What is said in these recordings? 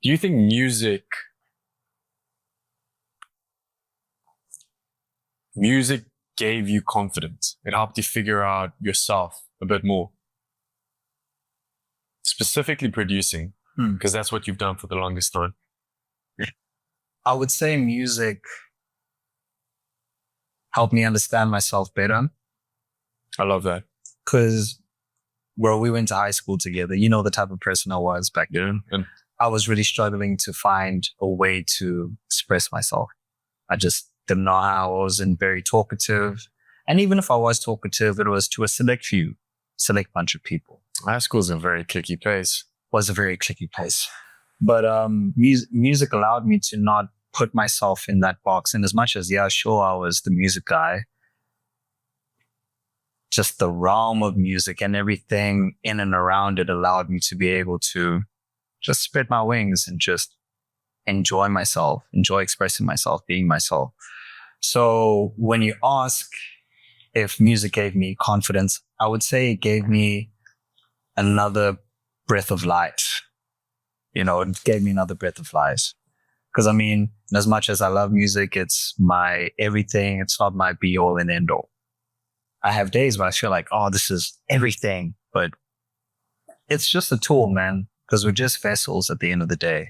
Do you think music gave you confidence? It helped you figure out yourself a bit more? Specifically producing, because that's what you've done for the longest time. I would say music helped me understand myself better. I love that. Because, well, we went to high school together. You know the type of person I was back then. And I was really struggling to find a way to express myself. I just didn't know how. I wasn't very talkative. And even if I was talkative, it was to a select bunch of people. high school's a very clicky place. Was a very clicky place. But music allowed me to not put myself in that box. And as much as, yeah, sure, I was the music guy, just the realm of music and everything in and around it allowed me to be able to just spread my wings and just enjoy myself, enjoy expressing myself, being myself. So when you ask if music gave me confidence, I would say it gave me another breath of life. You know, it gave me another breath of life. Because I mean, as much as I love music, it's my everything. It's not my be all and end all. I have days where I feel like, oh, this is everything, but it's just a tool, man, because we're just vessels at the end of the day.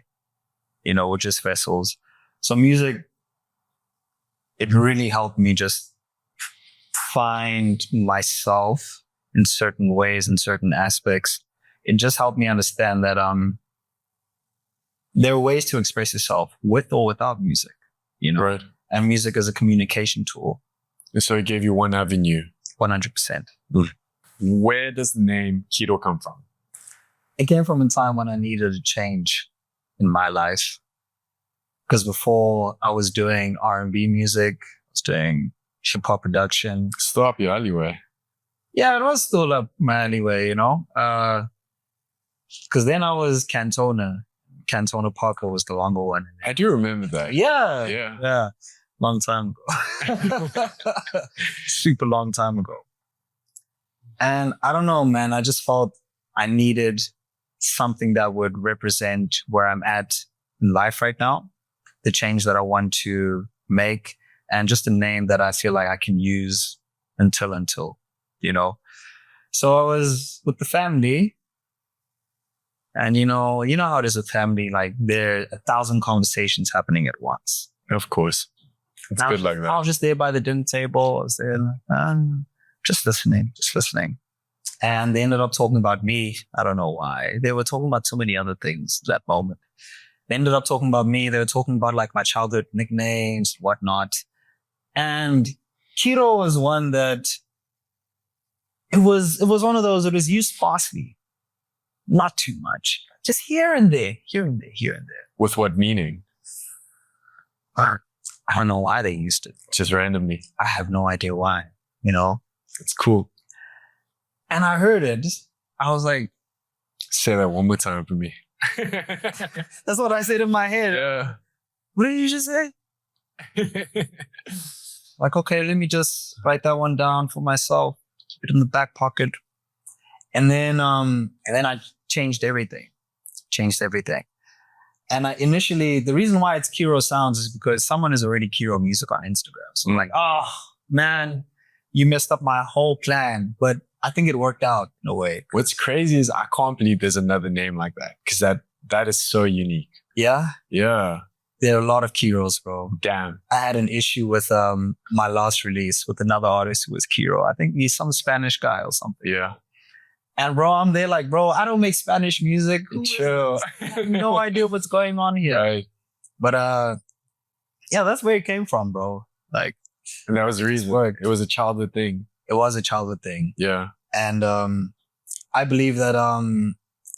You know, we're just vessels. So music, it really helped me just find myself in certain ways, in certain aspects. It just helped me understand that there are ways to express yourself with or without music, you know, Right. And music is a communication tool. And so it gave you one avenue. 100%. Where does the name Khiro come from? It came from a time when I needed a change in my life. Because before I was doing R&B music, I was doing hip hop production. Still up your alleyway. Yeah, it was still up my alleyway, you know. Because then I was Cantona. Cantona Parker was the longer one. I do remember that. Yeah. Long time ago. Super long time ago. And I don't know, man. I just felt I needed something that would represent where I'm at in life right now, the change that I want to make, and just a name that I feel like I can use until, you know. So I was with the family. And you know how it is with family, like there are 1,000 conversations happening at once. Of course. It's good like that. I was just there by the dinner table. I was there, just listening. And they ended up talking about me. I don't know why. They were talking about so many other things at that moment. They ended up talking about me. They were talking about like my childhood nicknames, whatnot. And Khiro was one that it was one of those, it was used sparsely. Not too much. Just here and there. With what meaning? I don't know why they used it. Just randomly. I have no idea why, you know? It's cool. And I heard it. I was like, say that one more time for me. That's what I said in my head. Yeah. What did you just say? Like, okay, let me just write that one down for myself. Keep it in the back pocket. And then I changed everything. And initially, the reason why it's Khiro Sounds is because someone is already Khiro Music on Instagram. So I'm like, oh, man, you messed up my whole plan. But I think it worked out in a way. What's crazy is I can't believe there's another name like that, because that is so unique. Yeah? Yeah. There are a lot of Khiros, bro. Damn. I had an issue with my last release with another artist who was Khiro. I think he's some Spanish guy or something. Yeah. And bro, I'm there like, bro, I don't make Spanish music. Chill. I have no idea what's going on here. Right. But yeah, that's where it came from, bro. Like, and that was the reason. It was a childhood thing. It was a childhood thing. Yeah. And I believe that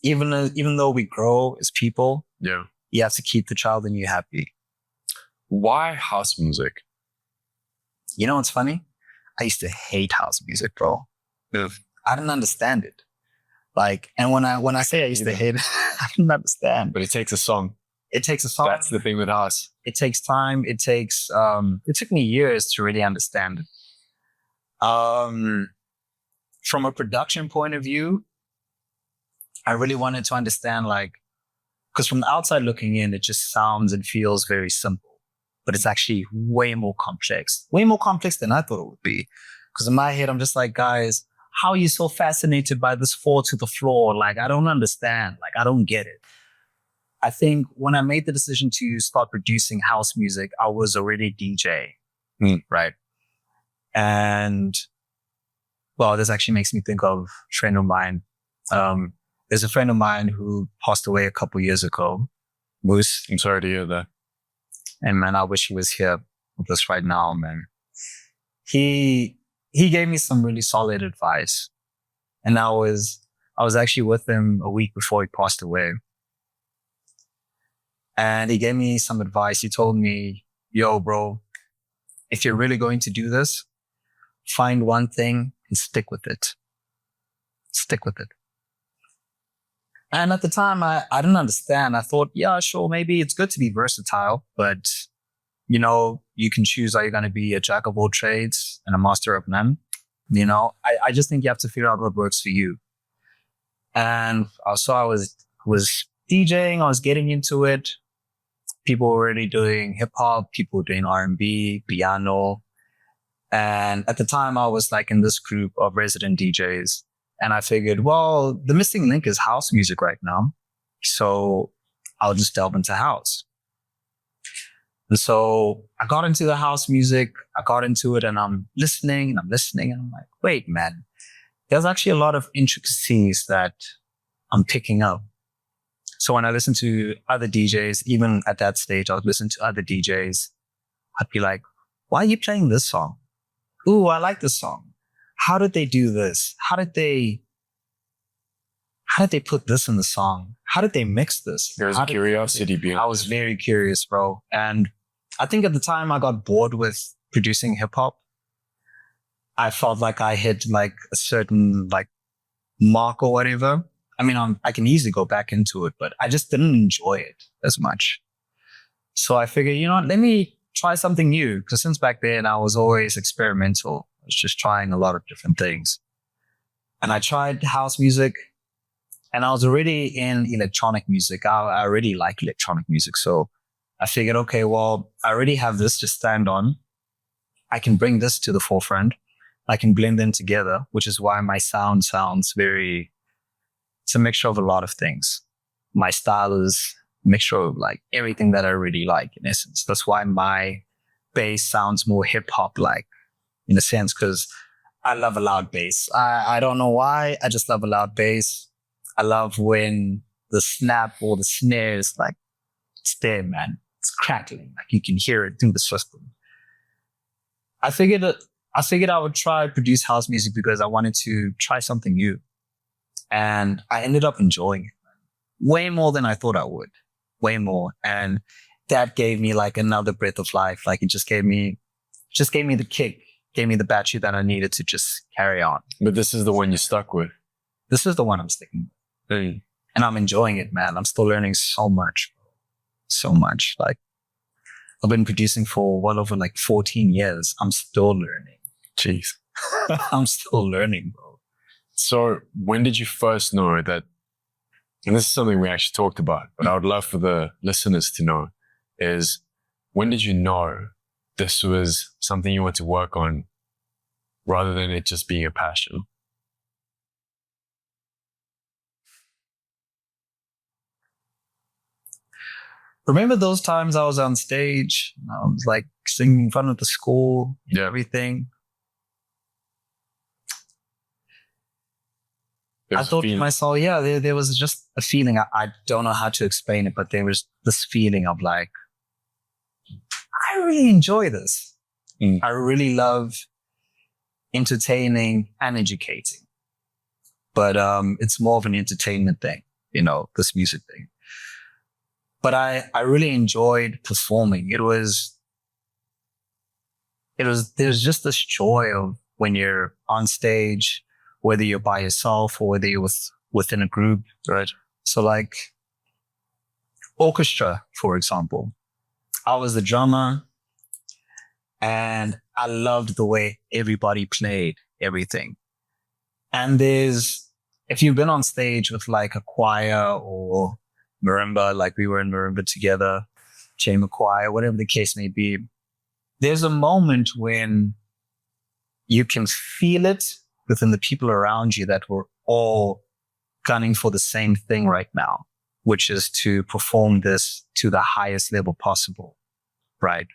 even though we grow as people, yeah, you have to keep the child in you happy. Why house music? You know what's funny? I used to hate house music, bro. Yeah. I didn't understand it. Like, and when I say I used to hate it, I didn't understand. But it takes a song. It takes a song. That's the thing with house. It takes time. It took me years to really understand it. From a production point of view, I really wanted to understand, like, Because from the outside looking in, it just sounds and feels very simple, but it's actually way more complex than I thought it would be. Because in my head, I'm just like, guys, how are you so fascinated by this fall to the floor? Like, I don't understand. Like, I don't get it. I think when I made the decision to start producing house music, I was already DJ, right? And well, this actually makes me think of a friend of mine. There's a friend of mine who passed away a couple years ago, Moose. I'm sorry to hear that. And man, I wish he was here with us right now, man. He gave me some really solid advice. And I was actually with him a week before he passed away. And he gave me some advice. He told me, yo, bro, if you're really going to do this, find one thing and stick with it. Stick with it. And at the time, I didn't understand. I thought, yeah, sure, maybe it's good to be versatile, but you know, you can choose, are you going to be a jack of all trades and a master of none? You know, I just think you have to figure out what works for you. And so I was DJing, I was getting into it. People were already doing hip hop, people were doing R&B, piano. And at the time I was like in this group of resident DJs. And I figured, well, the missing link is house music right now. So I'll just delve into house. And so I got into the house music. I got into it and I'm listening. And I'm like, wait, man, there's actually a lot of intricacies that I'm picking up. So when I listen to other DJs, even at that stage, I would listen to other DJs. I'd be like, why are you playing this song? Ooh, I like this song. How did they do this? How did they put this in the song? How did they mix this? There's a curiosity behind it. I was very curious, bro. And I think at the time I got bored with producing hip hop. I felt like I hit like a certain like mark or whatever. I mean, I can easily go back into it, but I just didn't enjoy it as much. So I figured, you know what, let me try something new. Because since back then I was always experimental. I was just trying a lot of different things. And I tried house music and I was already in electronic music. I already like electronic music. So I figured, okay, well, I already have this to stand on. I can bring this to the forefront. I can blend them together, which is why my sound sounds it's a mixture of a lot of things. My style is a mixture of like everything that I really like in essence. That's why my bass sounds more hip hop like in a sense, because I love a loud bass. I don't know why. I just love a loud bass. I love when the snap or the snare is like, it's there, man. It's crackling. Like you can hear it through the system. I figured I would try to produce house music because I wanted to try something new. And I ended up enjoying it way more than I thought I would. Way more. And that gave me like another breath of life. Like it just gave me the kick, gave me the battery that I needed to just carry on. But this is the one you stuck with. This is the one I'm sticking with. And I'm enjoying it, man. I'm still learning so much. So much. Like I've been producing for well over like 14 years. I'm still learning. Jeez. I'm still learning, bro. So when did you first know that, and this is something we actually talked about, but I would love for the listeners to know, is when did you know this was something you want to work on rather than it just being a passion? Remember those times I was on stage, I was like singing in front of the school, everything. I thought to myself, yeah, there was just a feeling. I don't know how to explain it, but there was this feeling of like, I really enjoy this. I really love entertaining and educating. But it's more of an entertainment thing, you know, this music thing. But I really enjoyed performing. There's just this joy of when you're on stage, whether you're by yourself or whether you're within a group, right? So like orchestra, for example, I was the drummer and I loved the way everybody played everything. And if you've been on stage with like a choir or marimba, like we were in marimba together, chamber choir, whatever the case may be. There's a moment when you can feel it within the people around you that we're all gunning for the same thing right now, which is to perform this to the highest level possible, right?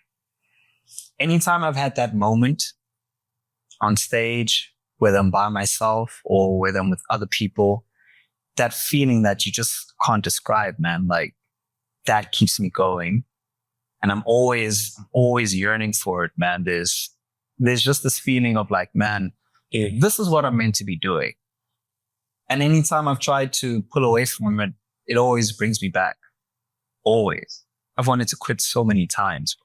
Anytime I've had that moment on stage, whether I'm by myself or whether I'm with other people, that feeling that you just can't describe, man, like that keeps me going. And I'm always yearning for it, man. There's just this feeling of like, man, this is what I'm meant to be doing. And anytime I've tried to pull away from it, it always brings me back. Always. I've wanted to quit so many times.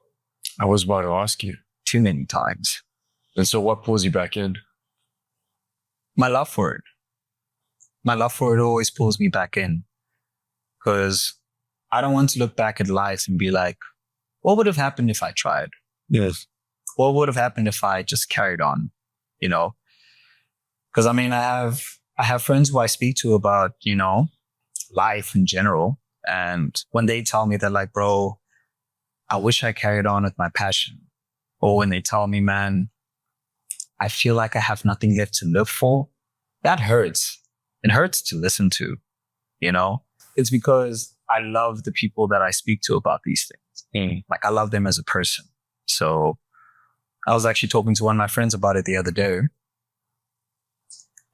I was about to ask you. Too many times. And so what pulls you back in? My love for it. My love for it always pulls me back in. Because I don't want to look back at life and be like, what would have happened if I tried? Yes. What would have happened if I just carried on? You know? Because I mean, I have friends who I speak to about, you know, life in general. And when they tell me that, like, bro, I wish I carried on with my passion. Or when they tell me, man, I feel like I have nothing left to live for, that hurts. It hurts to listen to, you know? It's because I love the people that I speak to about these things. Like, I love them as a person. So I was actually talking to one of my friends about it the other day.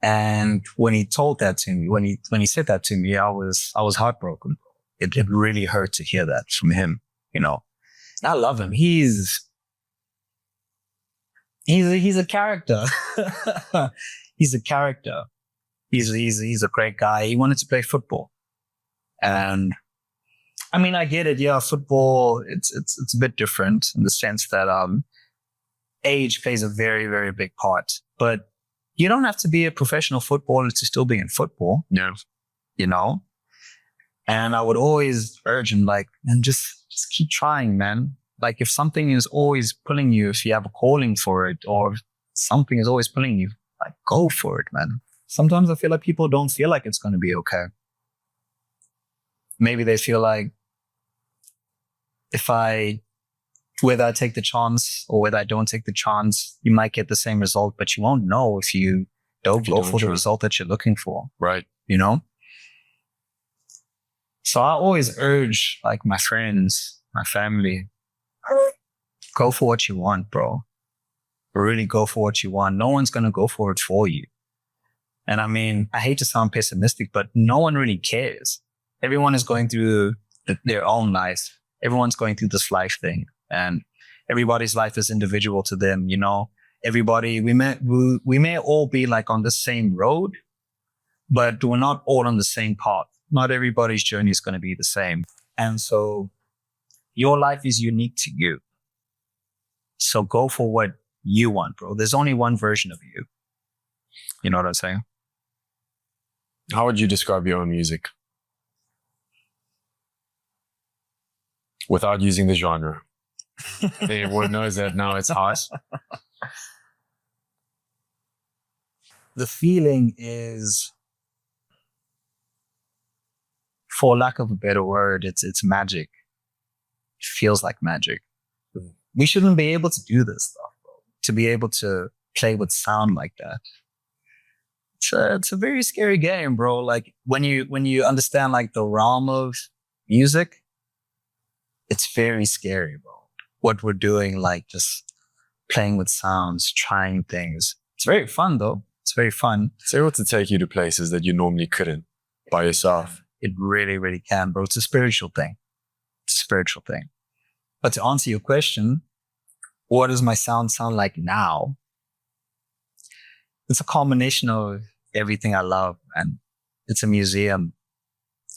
And when he told that to me, when he said that to me, I was heartbroken. It really hurt to hear that from him, you know. And I love him. He's a character. He's a character. He's a great guy. He wanted to play football. And I mean, I get it. Yeah, football, it's a bit different in the sense that age plays a very, very big part. But you don't have to be a professional footballer to still be in football. No. You know? And I would always urge him, like, man, just keep trying, man. Like, if something is always pulling you, if you have a calling for it, or something is always pulling you, like, go for it, man. Sometimes I feel like people don't feel like it's going to be okay. Maybe they feel like whether I take the chance or whether I don't take the chance, you might get the same result, but you won't know if you don't go for the result that you're looking for. Right. You know? So I always urge, like, my friends, my family, go for what you want, bro. Really go for what you want. No one's going to go for it for you. And I mean, I hate to sound pessimistic, but no one really cares. Everyone is going through their own life. Everyone's going through this life thing. And everybody's life is individual to them, you know. Everybody, we may all be like on the same road, but we're not all on the same path. Not everybody's journey is going to be the same. And so your life is unique to you. So go for what you want, bro. There's only one version of you. You know what I'm saying? How would you describe your own music? Without using the genre. Everyone knows that now it's hot. The feeling is, for lack of a better word, it's magic. It feels like magic. We shouldn't be able to do this stuff, bro. To be able to play with sound like that. It's a very scary game, bro. Like, when you understand, like, the realm of music, it's very scary, bro. What we're doing, like, just playing with sounds, trying things. It's very fun, though. It's very fun. It's able to take you to places that you normally couldn't by yourself. It really, really can, bro. It's a spiritual thing. It's a spiritual thing. But to answer your question, what does my sound like now? It's a combination of everything I love, and it's a museum.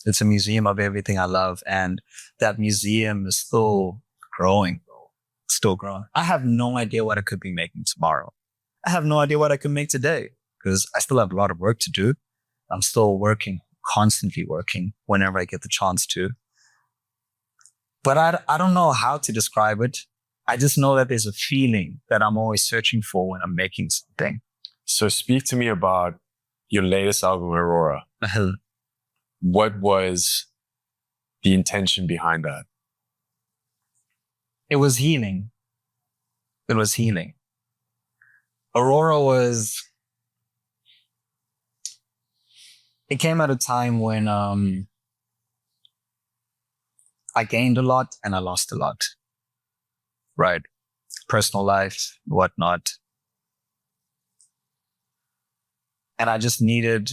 It's a museum of everything I love, and that museum is still growing, bro. It's still growing. I have no idea what I could be making tomorrow. I have no idea what I could make today, because I still have a lot of work to do. I'm still working, constantly working whenever I get the chance to. But I don't know how to describe it. I just know that there's a feeling that I'm always searching for when I'm making something. So speak to me about your latest album, Aurora. What was the intention behind that? It was healing. It was healing. Aurora it came at a time when I gained a lot and I lost a lot. Right. Personal life, whatnot. And I just needed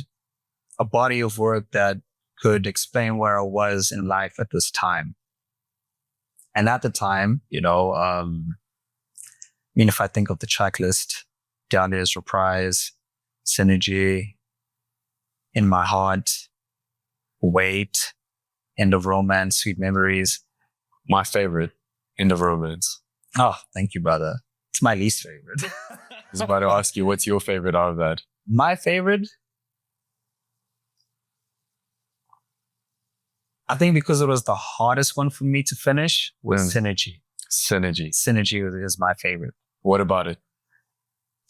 a body of work that could explain where I was in life at this time. And at the time, if I think of the checklist, down there's Reprise, Synergy, In My Heart, Wait, End of Romance, Sweet Memories. My favorite, End of Romance. Oh, thank you, brother. It's my least favorite. I was about to ask you, what's your favorite out of that? My favorite? I think because it was the hardest one for me to finish was Synergy. Synergy. Synergy is my favorite. What about it?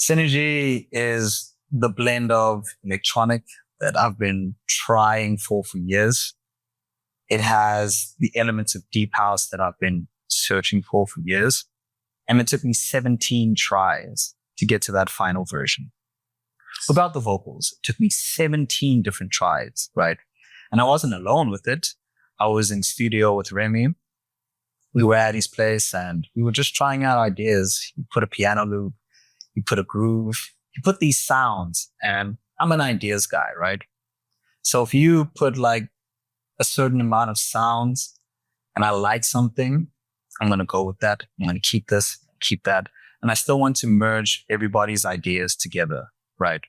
Synergy is the blend of electronic that I've been trying for years. It has the elements of deep house that I've been searching for years. And it took me 17 tries to get to that final version. About the vocals, it took me 17 different tries, right? And I wasn't alone with it. I was in studio with Remy. We were at his place and we were just trying out ideas. He put a piano loop, he put a groove, he put these sounds, and I'm an ideas guy, right? So if you put like a certain amount of sounds and I like something, I'm going to go with that. I'm going to keep this, keep that. And I still want to merge everybody's ideas together, right?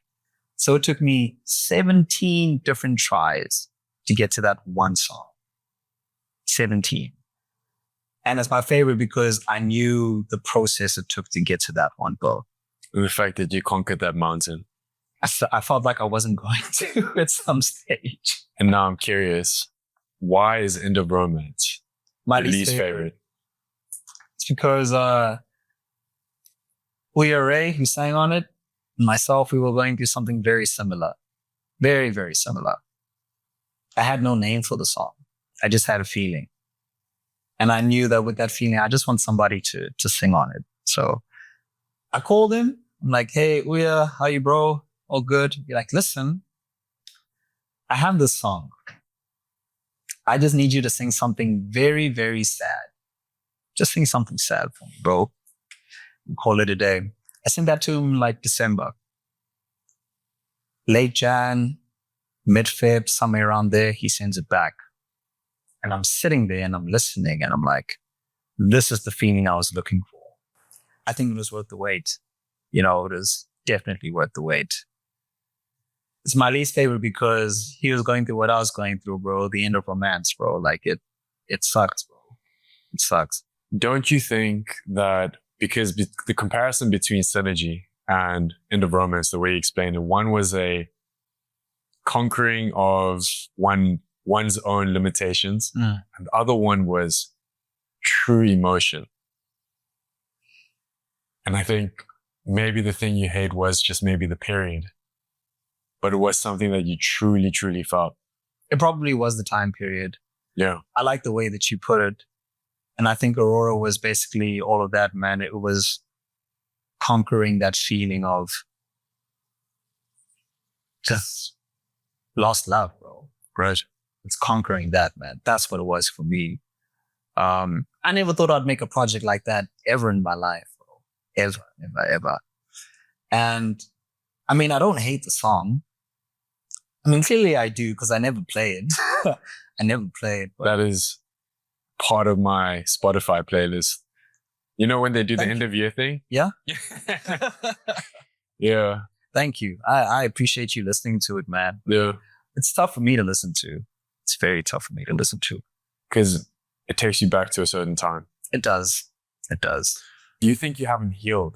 So it took me 17 different tries to get to that one song. 17. And it's my favorite because I knew the process it took to get to that one goal. And the fact that you conquered that mountain. I felt like I wasn't going to at some stage. And now I'm curious, why is End of Romance My your least favorite? It's because a.k.a. who sang on it, and myself, we were going through something very similar. Very, very similar. I had no name for the song. I just had a feeling. And I knew that with that feeling, I just want somebody to sing on it. So I called him. I'm like, hey, Uya, how you, bro? All good? You're like, listen, I have this song. I just need you to sing something very, very sad. Just sing something sad for me, bro. We call it a day. I sent that to him like December. Late Jan, mid-Feb, somewhere around there, he sends it back. And I'm sitting there and I'm listening and I'm like, this is the feeling I was looking for. I think it was worth the wait. It was definitely worth the wait. It's my least favorite because he was going through what I was going through, bro. The end of romance, bro. Like it sucks, bro. It sucks. Don't you think that because the comparison between Synergy and End of Romance, the way you explained it, one was a conquering of one's own limitations, and the other one was true emotion. And I think maybe the thing you hate was just maybe the period, but it was something that you truly, truly felt. It probably was the time period. Yeah. I like the way that you put it. And I think Aurora was basically all of that, man. It was conquering that feeling of just lost love, bro. Right. It's conquering that, man. That's what it was for me. I never thought I'd make a project like that ever in my life, bro. Ever. And I mean, I don't hate the song. I mean, clearly I do because I never play it. I never play it. But That is part of my Spotify playlist. You know when they do the end of year thing? Yeah? Yeah. Thank you. I appreciate you listening to it, man. Yeah. It's tough for me to listen to. It's very tough for me to listen to. Because it takes you back to a certain time. It does. It does. Do you think you haven't healed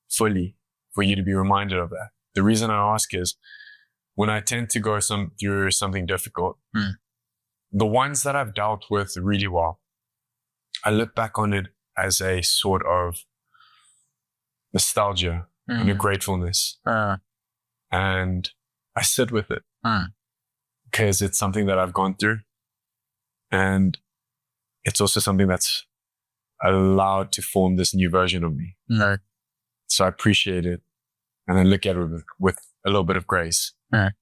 fully for you to be reminded of that? The reason I ask is when I tend to go through something difficult, the ones that I've dealt with really well, I look back on it as a sort of nostalgia and a gratefulness. And I sit with it because it's something that I've gone through. And it's also something that's allowed to form this new version of me. Right. So I appreciate it. And I look at it with a little bit of grace. Right.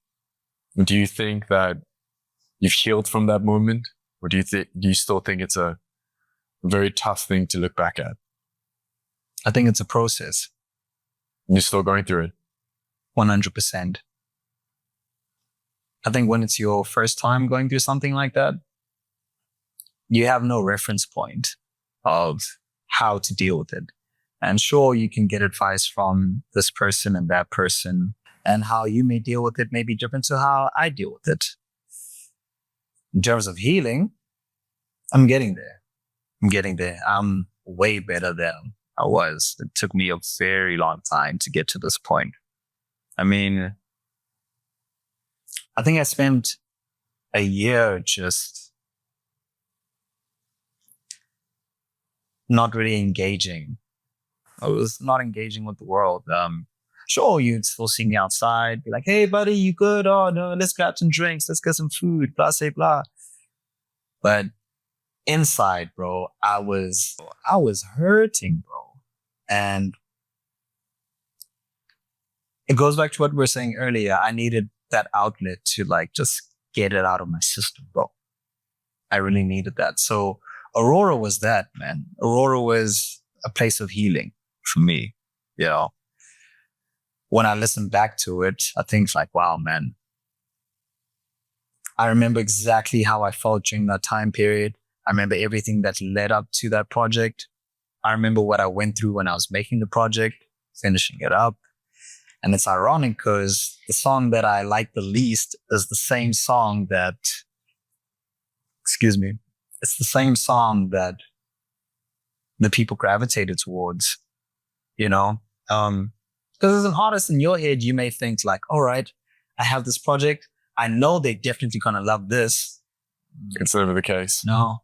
Do you think that you've healed from that moment? Or do you still think it's a very tough thing to look back at? I think it's a process. You're still going through it? 100%. I think when it's your first time going through something like that, you have no reference point of how to deal with it. And sure, you can get advice from this person and that person, and how you may deal with it may be different to how I deal with it. In terms of healing, I'm getting there. I'm way better than I was. It took me a very long time to get to this point. I mean, I think I spent a year just not really engaging. I was not engaging with the world. Sure, you'd still see me outside, be like, hey, buddy, you good? Oh, no, let's grab some drinks. Let's get some food, blah, say, blah. But inside, bro, I was hurting, bro. And it goes back to what we were saying earlier. I needed that outlet to like just get it out of my system, bro. I really needed that. So Aurora was that, man. Aurora was a place of healing for me, you know. When I listen back to it, I think like, wow, man. I remember exactly how I felt during that time period. I remember everything that led up to that project. I remember what I went through when I was making the project, finishing it up. And it's ironic because the song that I like the least is the same song that, it's the same song that the people gravitated towards, you know? Because as an artist in your head, you may think like, all right, I have this project. I know they're definitely going to love this. It's never the case. No.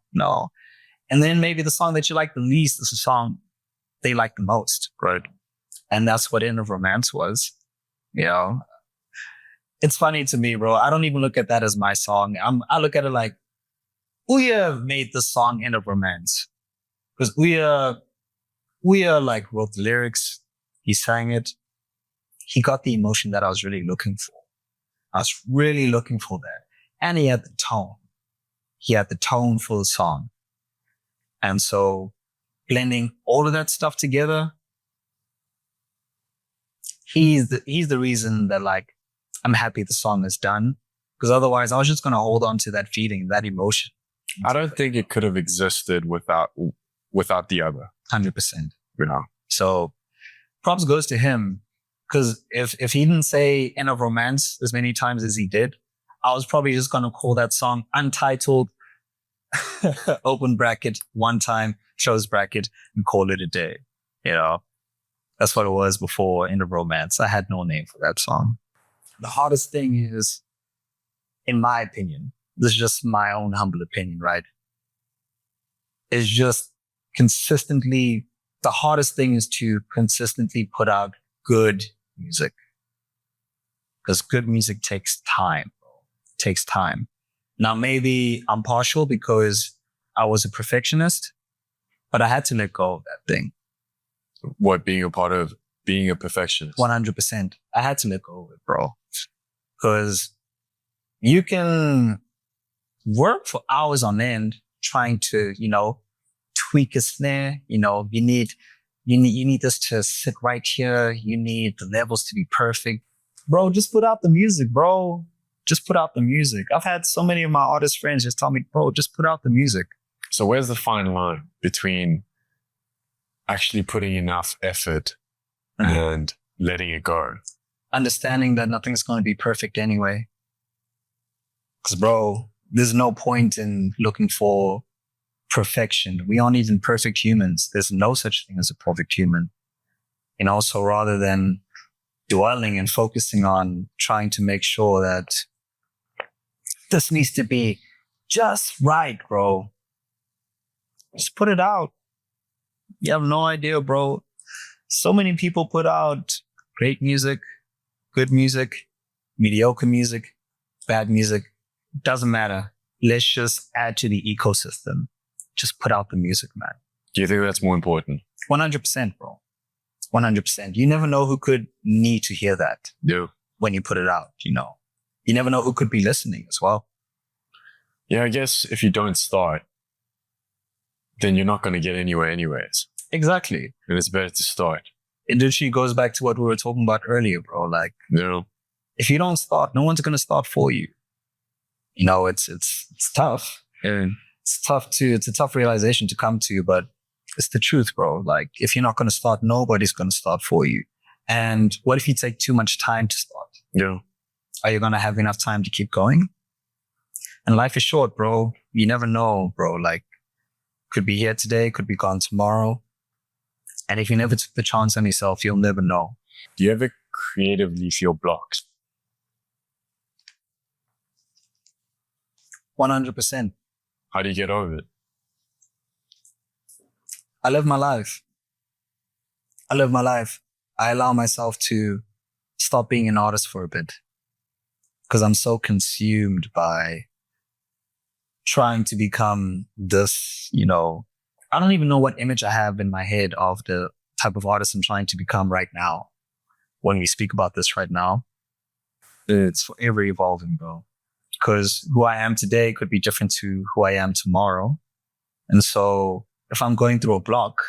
And then maybe the song that you like the least is the song they like the most. Right. And that's what End of Romance was. You know, it's funny to me, bro. I don't even look at that as my song. I look at it like, Ouya made the song End of Romance. Because Ouya like wrote the lyrics. He sang it. He got the emotion that I was really looking for. I was really looking for that. And he had the tone. He had the tone for the song. And so blending all of that stuff together, he's the reason that like, I'm happy the song is done. Because otherwise I was just going to hold on to that feeling, that emotion. I don't think it could have existed without the other. 100%. You know? So props goes to him. Because if he didn't say End of Romance as many times as he did, I was probably just going to call that song Untitled, open bracket, one time, close bracket, and call it a day. You know, that's what it was before End of Romance. I had no name for that song. The hardest thing is, in my opinion, this is just my own humble opinion, right? Is just consistently, the hardest thing is to consistently put out good music. Because good music takes time. It takes time. Now, maybe I'm partial because I was a perfectionist, but I had to let go of that thing. What, being a part of being a perfectionist? 100%. I had to let go of it, bro. Because you can work for hours on end trying to, you know, tweak a snare. You know, you need this to sit right here. You need the levels to be perfect. Bro, just put out the music, bro. Just put out the music. I've had so many of my artist friends just tell me, bro, just put out the music. So where's the fine line between actually putting enough effort and letting it go? Understanding that nothing's going to be perfect anyway. Because, bro, there's no point in looking for perfection. We aren't even perfect humans. There's no such thing as a perfect human. You know, so rather than dwelling and focusing on trying to make sure that this needs to be just right, bro, just put it out. You have no idea, bro. So many people put out great music, good music, mediocre music, bad music. Doesn't matter. let's just add to the ecosystem. Just put out the music, man. Do you think that's more important? 100%, bro. 100%. You never know who could need to hear that No. when you put it out, you know. You never know who could be listening as well. Yeah, I guess if you don't start, then you're not going to get anywhere anyways. Exactly. And it's better to start. It literally goes back to what we were talking about earlier, bro. Like, No. if you don't start, no one's going to start for you. You know, it's tough. And It's a tough realization to come to, but it's the truth, bro. Like, if you're not going to start, nobody's going to start for you. And what if you take too much time to start? yeah. Are you going to have enough time to keep going? And life is short, bro. You never know, bro. Like, could be here today, could be gone tomorrow. And if you never took the chance on yourself, you'll never know. Do you ever creatively feel blocks? 100%. How do you get over it? I live my life. I live my life. I allow myself to stop being an artist for a bit because I'm so consumed by trying to become this, you know, I don't even know what image I have in my head of the type of artist I'm trying to become right now. When we speak about this right now, it's forever evolving, bro. Because who I am today could be different to who I am tomorrow. And so if I'm going through a block,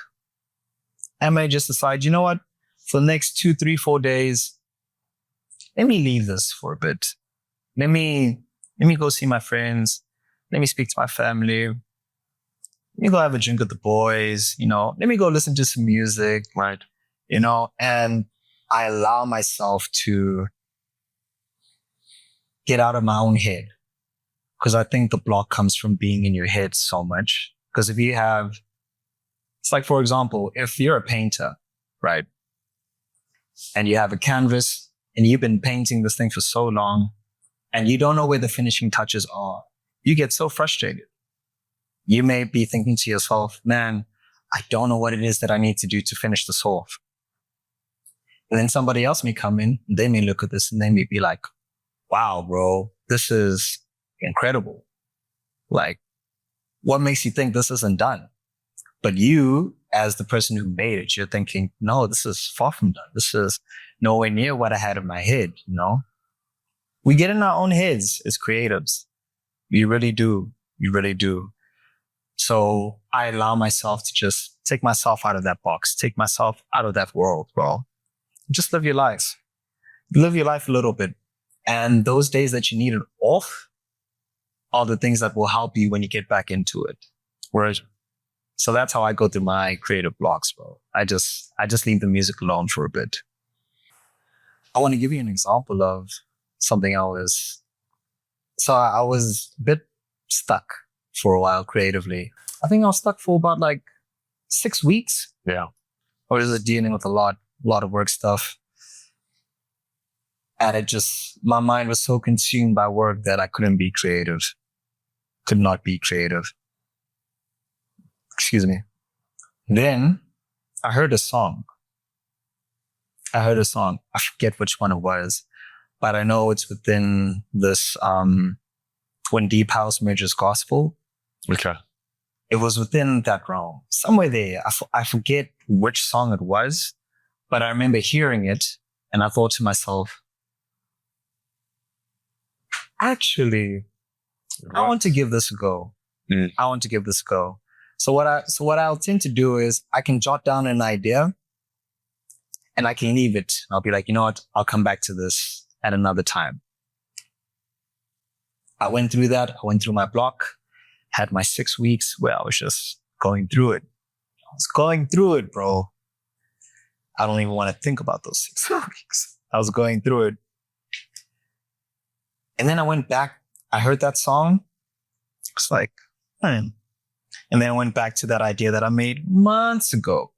I may just decide, you know what, for the next 2, 3, 4 days, let me leave this for a bit. Let me go see my friends. Let me speak to my family. Let me go have a drink with the boys, you know, let me go listen to some music, Right. you know, and I allow myself to get out of my own head. Because I think the block comes from being in your head so much. Because if you have, it's like, for example, if you're a painter, right? And you have a canvas and you've been painting this thing for so long and you don't know where the finishing touches are, you get so frustrated. You may be thinking to yourself, man, I don't know what it is that I need to do to finish this off. And then somebody else may come in, they may look at this and they may be like, wow, bro, this is incredible. Like, what makes you think this isn't done? But you, as the person who made it, you're thinking, no, this is far from done. This is nowhere near what I had in my head, you know? We get in our own heads as creatives. You really do. You really do. So I allow myself to just take myself out of that box, take myself out of that world, bro. Just live your life. Live your life a little bit. And those days that you need it off are the things that will help you when you get back into it. Right. So that's how I go through my creative blocks, bro. I just leave the music alone for a bit. I want to give you an example of something I was a bit stuck for a while creatively. I think I was stuck for about like 6 weeks. Yeah. I was dealing with a lot of work stuff. And my mind was so consumed by work that I couldn't be creative. Could not be creative. Excuse me. Then I heard a song. I forget which one it was, but I know it's within this, when Deep House merges gospel. Okay. It was within that realm. Somewhere there. I forget which song it was, but I remember hearing it and I thought to myself, actually, I want to give this a go. I want to give this a go. So what I'll tend to do is I can jot down an idea and I can leave it. I'll be like, you know what? I'll come back to this at another time. I went through that. I went through my block, had my 6 weeks where I was just going through it. I was going through it, bro. I don't even want to think about those 6 weeks. I was going through it. And then I went back. I heard that song. It's like, man. And then I went back to that idea that I made months ago.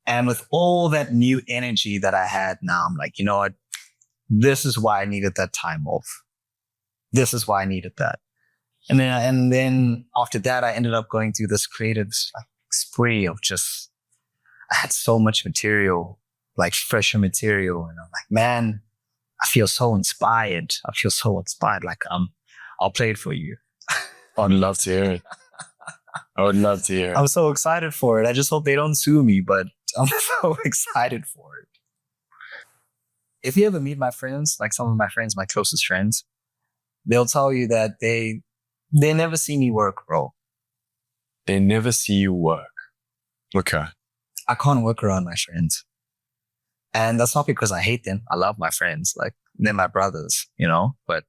And with all that new energy that I had now, I'm like, you know what? This is why I needed that time off. This is why I needed that. And then after that, I ended up going through this creative spree of just, I had so much material, like fresher material. And I'm like, man, I feel so inspired. Like I'll play it for you. I'd love to hear it. I would love to hear it. I'm so excited for it. I just hope they don't sue me, but I'm so excited for it. If you ever meet my friends, like some of my friends, my closest friends, they'll tell you that they never see me work, bro. They never see you work. Okay. I can't work around my friends. And that's not because I hate them. I love my friends. Like, they're my brothers, you know? But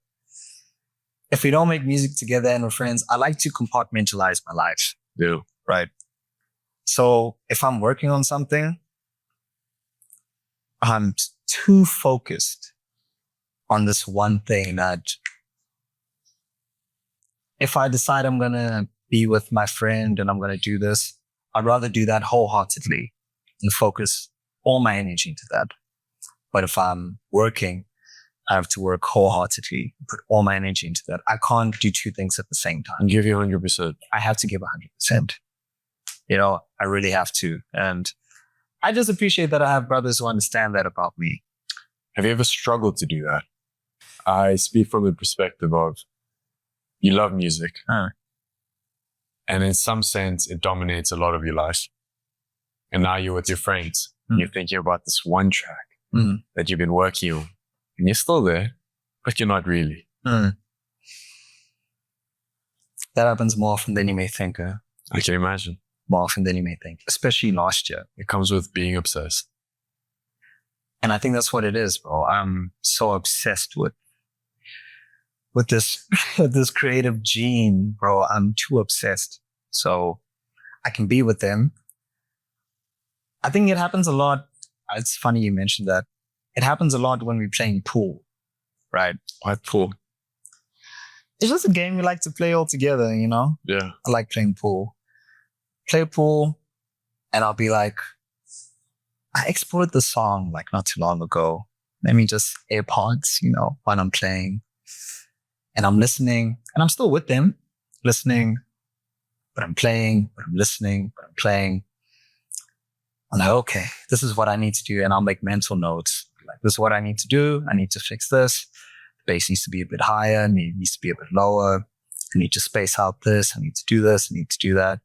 if we don't make music together and we're friends, I like to compartmentalize my life. Yeah. Right. So if I'm working on something, I'm too focused on this one thing that if I decide I'm going to be with my friend and I'm going to do this, I'd rather do that wholeheartedly and focus all my energy into that. But if I'm working, I have to work wholeheartedly, put all my energy into that. I can't do two things at the same time. And give you 100%. I have to give 100%. You know, I really have to. And I just appreciate that I have brothers who understand that about me. Have you ever struggled to do that? I speak from the perspective of you love music. And in some sense, it dominates a lot of your life. And now you're with your friends. And you're thinking about this one track that you've been working on. And you're still there, but you're not really. That happens more often than you may think. I can imagine. More often than you may think, especially last year. It comes with being obsessed. And I think that's what it is, bro. I'm so obsessed with this, this creative gene, bro. I'm too obsessed. So I can be with them. I think it happens a lot. It's funny you mentioned that. It happens a lot when we're playing pool, right? Why pool? It's just a game we like to play all together, you know? Yeah. I like playing pool. Play pool, and I'll be like, I explored the song like not too long ago. Let me just AirPods, you know, while I'm playing. And I'm listening, and I'm still with them, listening, but I'm playing, but I'm listening, but I'm playing. I'm like, okay, this is what I need to do. And I'll make mental notes. Like, this is what I need to do. I need to fix this. The bass needs to be a bit higher. It needs to be a bit lower. I need to space out this. I need to do this. I need to do that.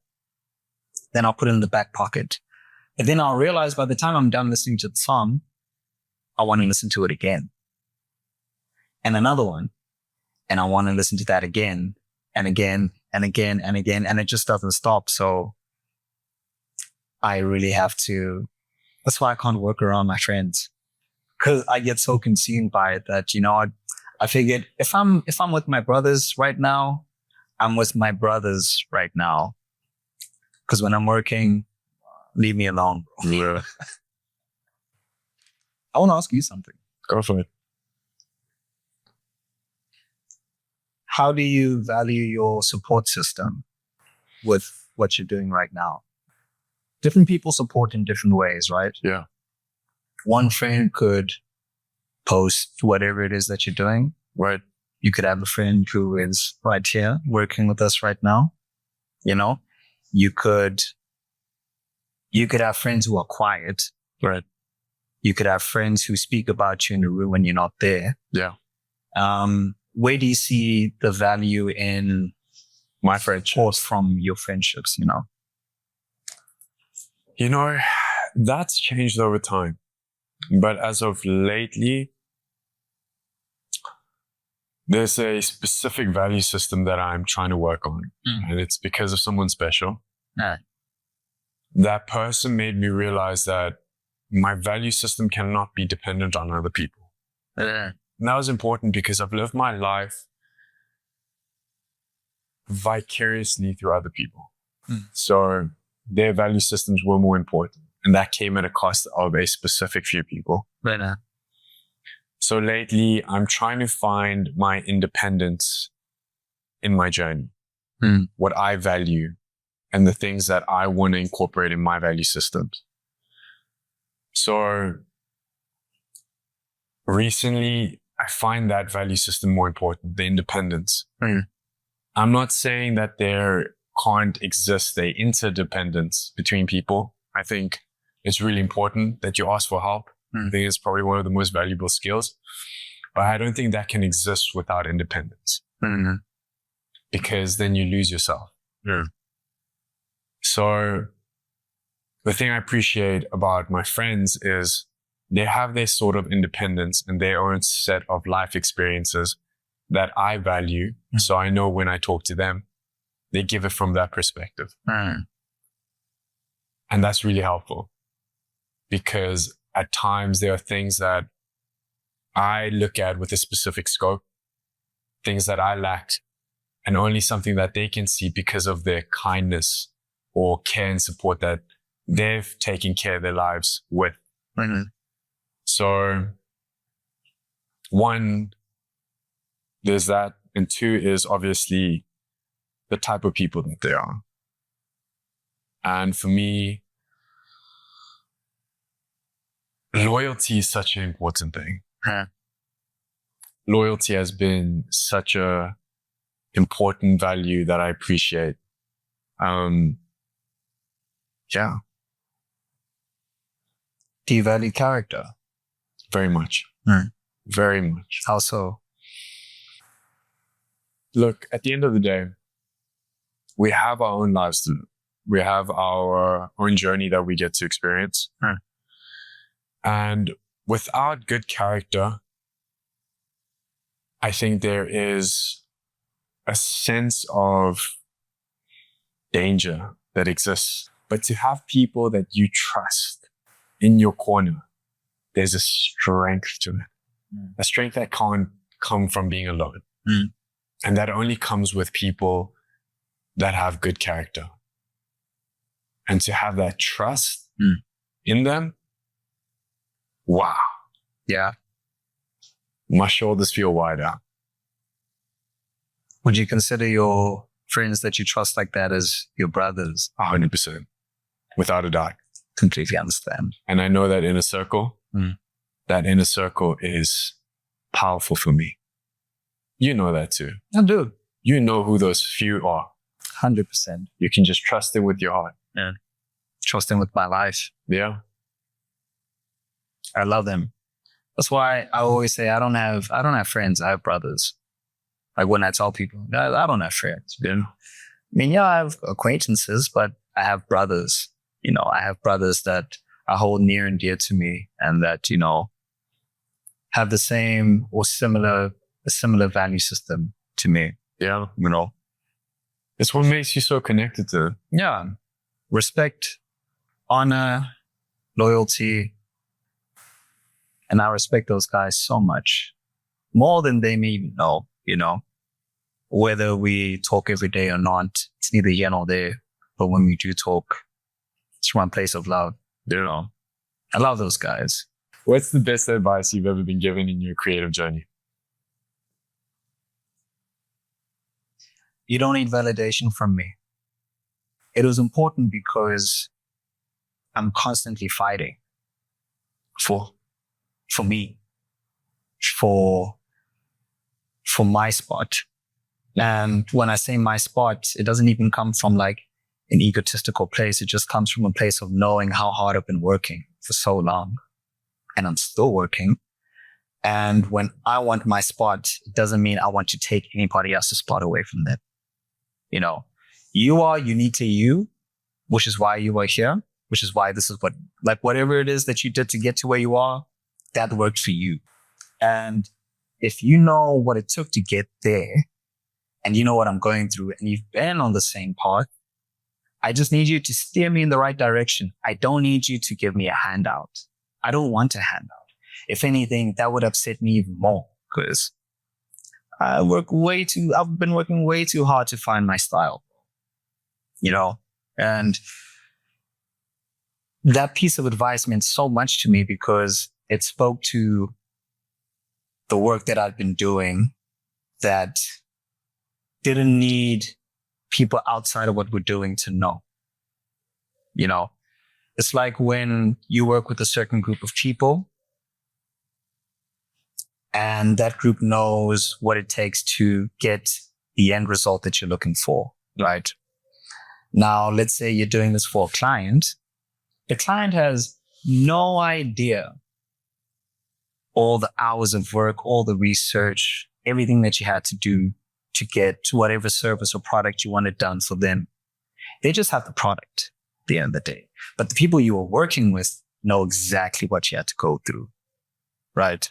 Then I'll put it in the back pocket. And then I'll realize by the time I'm done listening to the song, I want to listen to it again. And another one. And I want to listen to that again and again and again and again. And it just doesn't stop. So I really have to, that's why I can't work around my friends. Because I get so consumed by it that, you know, I figured if I'm with my brothers right now, I'm with my brothers right now. Because when I'm working, leave me alone, bro. Yeah. I want to ask you something. Go for it. How do you value your support system with what you're doing right now? Different people support in different ways, right? Yeah. One friend could post whatever it is that you're doing. Right. You could have a friend who is right here working with us right now. You know, you could have friends who are quiet. Right. You could have friends who speak about you in the room when you're not there. Yeah. Where do you see the value in My friendship. support from your friendships, you know? You know, that's changed over time. But as of lately, there's a specific value system that I'm trying to work on. And it's because of someone special. That person made me realize that my value system cannot be dependent on other people. And that was important because I've lived my life vicariously through other people. So their value systems were more important. And that came at a cost of a specific few people. So lately, I'm trying to find my independence in my journey, what I value, and the things that I want to incorporate in my value systems. So recently, I find that value system more important, the independence. I'm not saying that there can't exist a interdependence between people. I think it's really important that you ask for help. I think it's probably one of the most valuable skills. But I don't think that can exist without independence. because then you lose yourself. Yeah. So the thing I appreciate about my friends is they have their sort of independence and their own set of life experiences that I value. So I know when I talk to them, they give it from that perspective. And that's really helpful, because at times there are things that I look at with a specific scope, things that I lacked, and only something that they can see because of their kindness or care and support that they've taken care of their lives with. So one, there's that. And two is obviously the type of people that they are. And for me, loyalty is such an important thing. Loyalty has been such a important value that I appreciate. Yeah. Do you value character? Very much. Very much. How so? Look, at the end of the day, we have our own lives to live. We have our own journey that we get to experience. And without good character, I think there is a sense of danger that exists. But to have people that you trust in your corner, there's a strength to it. A strength that can't come from being alone. And that only comes with people that have good character. And to have that trust in them, wow. Yeah. My shoulders feel wider. Would you consider your friends that you trust like that as your brothers? 100%. Without a doubt. Completely understand. And I know that inner circle, that inner circle is powerful for me. You know that too. I do. You know who those few are. 100%. You can just trust them with your heart. Yeah. Trust them with my life. Yeah. I love them. That's why I always say I don't have friends. I have brothers. Like when I tell people, I don't have friends. Yeah. I mean, yeah, I have acquaintances, but I have brothers. You know, I have brothers that I hold near and dear to me, and that, you know, have the same or a similar value system to me. Yeah. You know, It's what makes you so connected to. yeah, respect, honor, loyalty. And I respect those guys so much, more than they may even know, you know, whether we talk every day or not. It's neither here nor there. But when we do talk, it's from a place of love. You know, I love those guys. What's the best advice you've ever been given in your creative journey? You don't need validation from me. It was important because I'm constantly fighting for me, for my spot. And when I say my spot, it doesn't even come from like an egotistical place. It just comes from a place of knowing how hard I've been working for so long, and I'm still working. And when I want my spot, it doesn't mean I want to take anybody else's spot away from them. You know, you are unique to you, which is why you are here, which is why this is what, like whatever it is that you did to get to where you are, that worked for you. And if you know what it took to get there, and you know what I'm going through, and you've been on the same path, I just need you to steer me in the right direction. I don't need you to give me a handout. I don't want a handout. If anything, that would upset me even more, because I've been working way too hard to find my style, you know, and that piece of advice meant so much to me because it spoke to the work that I've been doing that didn't need people outside of what we're doing to know. You know, it's like when you work with a certain group of people and that group knows what it takes to get the end result that you're looking for, right? Now, let's say you're doing this for a client. The client has no idea all the hours of work, all the research, everything that you had to do to get whatever service or product you wanted done for them. They just have the product at the end of the day. But the people you were working with know exactly what you had to go through. Right?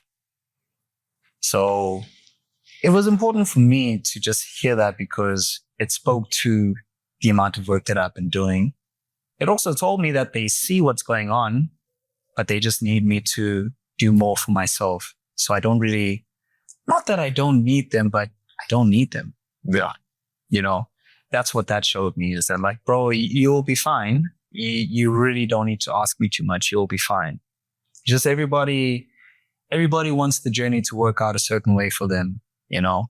So it was important for me to just hear that because it spoke to the amount of work that I've been doing. It also told me that they see what's going on, but they just need me to do more for myself. So I don't really, not that I don't need them, but I don't need them. Yeah. You know, that's what that showed me is that like, bro, you'll be fine. You really don't need to ask me too much. You'll be fine. Just everybody wants the journey to work out a certain way for them. You know,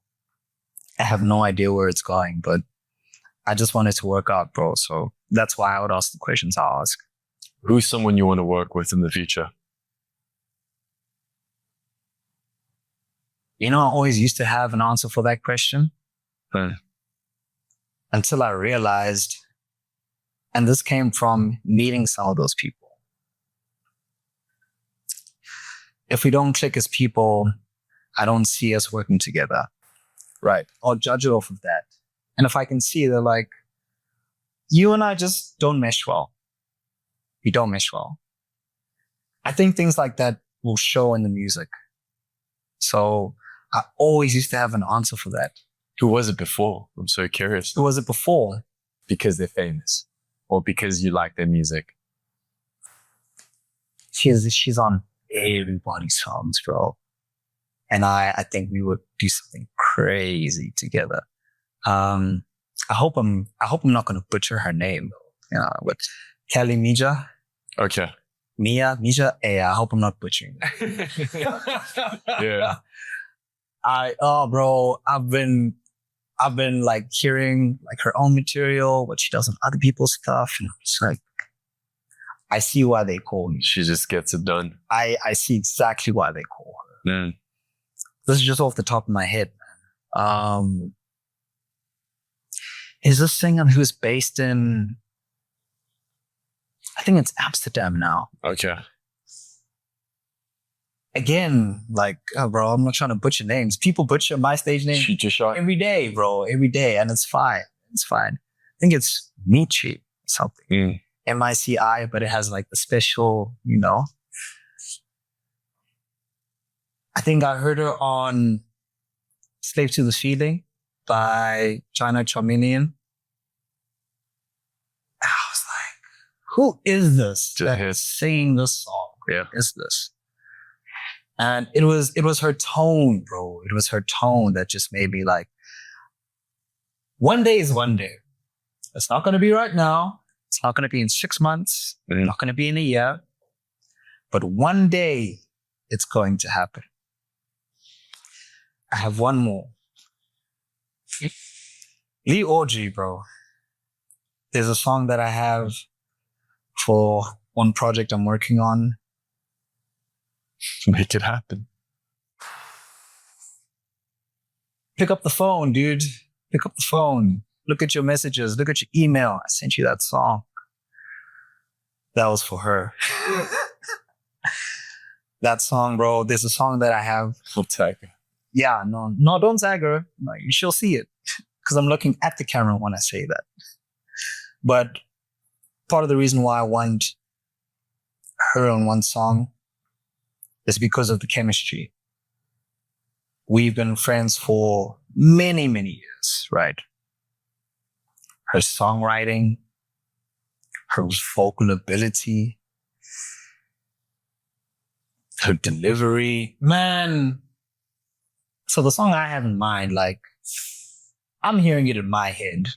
I have no idea where it's going, but I just want it to work out, bro. So that's why I would ask the questions I ask. Who's someone you want to work with in the future? You know, I always used to have an answer for that question. But until I realized, and this came from meeting some of those people. If we don't click as people, I don't see us working together. Right. I'll judge it off of that. And if I can see they're like, you and I just don't mesh well. We don't mesh well. I think things like that will show in the music. So I always used to have an answer for that. Who was it before? I'm so curious. Who was it before? Because they're famous or because you like their music? She's on everybody's songs, bro. And I think we would do something crazy together. I hope I'm not going to butcher her name, but Kelly Mija. Okay. Mija. Hey, I hope I'm not butchering. Yeah. Bro, I've been like hearing like her own material, what she does on other people's stuff. And it's like, I see why they call me. She just gets it done. I see exactly why they call her. Man. This is just off the top of my head, man. Is this singer who's based in, I think it's Amsterdam now. Okay. Again, like, bro, I'm not trying to butcher names. People butcher my stage name She just shot every day, bro, every day. And it's fine. It's fine. I think it's Michi or something. M-I-C-I, but it has like the special, I think I heard her on Slave to the Feeling by China Charmeleon. I was like, who is this that's singing this song? Yeah. Who is this? And it was her tone, bro. It was her tone that just made me like, one day is one day. It's not going to be right now. It's not going to be in 6 months. It's not going to be in a year. But one day it's going to happen. I have one more. Lee Orgy, bro. There's a song that I have for one project I'm working on. Make it happen. Pick up the phone, dude. Pick up the phone. Look at your messages. Look at your email. I sent you that song. That was for her. That song, bro. There's a song that I have. I'll tag her. Yeah, no, don't tag her. No, she'll see it because I'm looking at the camera when I say that. But part of the reason why I want her on one song is because of the chemistry. We've been friends for many, many years, right? Her songwriting, her vocal ability, her delivery, man. So the song I have in mind, like, I'm hearing it in my head.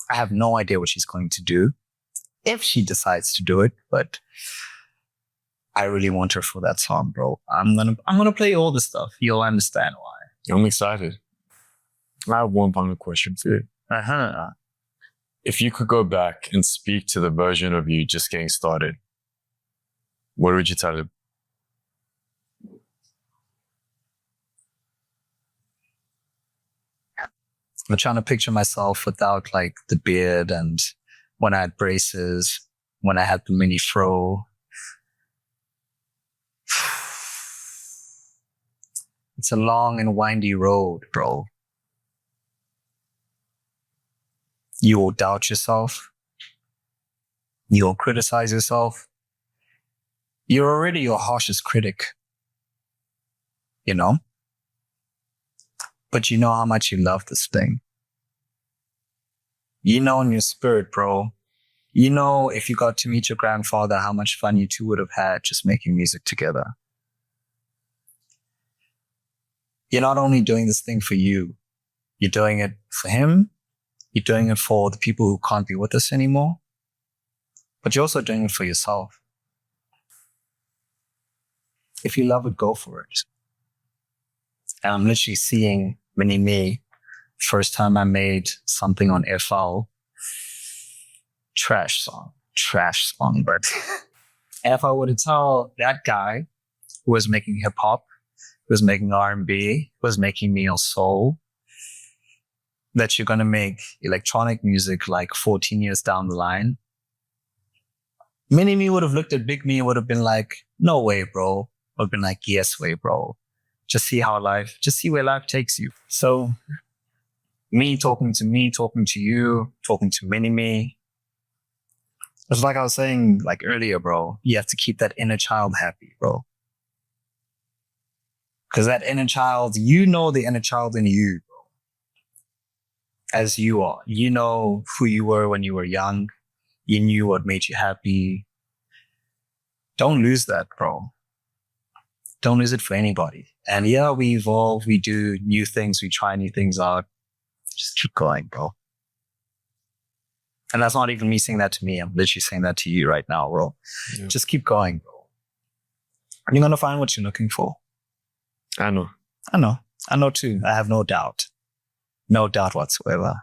I have no idea what she's going to do if she decides to do it, but I really want her for that song, bro. I'm gonna play all the stuff. You'll understand why. I'm excited. I have one final question for you. Uh-huh. If you could go back and speak to the version of you just getting started, what would you tell him? I'm trying to picture myself without like the beard and when I had braces, when I had the mini fro. It's a long and windy road, bro. You will doubt yourself. You will criticize yourself. You're already your harshest critic, you know? But you know how much you love this thing. You know in your spirit, bro. You know if you got to meet your grandfather, how much fun you two would have had just making music together. You're not only doing this thing for you, you're doing it for him. You're doing it for the people who can't be with us anymore. But you're also doing it for yourself. If you love it, go for it. And I'm literally seeing mini me. First time I made something on FL. Trash song, but if I were to tell that guy who was making hip hop, who was making R&B, who was making neo soul, that you're going to make electronic music like 14 years down the line, mini me would have looked at big me and would have been like, no way, bro. Would have been like, yes way, bro. Just see where life takes you. So me, talking to you, talking to mini me. It's like I was saying like earlier, bro, you have to keep that inner child happy, bro. Because that inner child, you know the inner child in you, bro. As you are. You know who you were when you were young. You knew what made you happy. Don't lose that, bro. Don't lose it for anybody. And yeah, we evolve, we do new things, we try new things out. Just keep going, bro. And that's not even me saying that to me. I'm literally saying that to you right now, bro. Yeah. Just keep going, bro. You're going to find what you're looking for. I know. I know too. I have no doubt. No doubt whatsoever.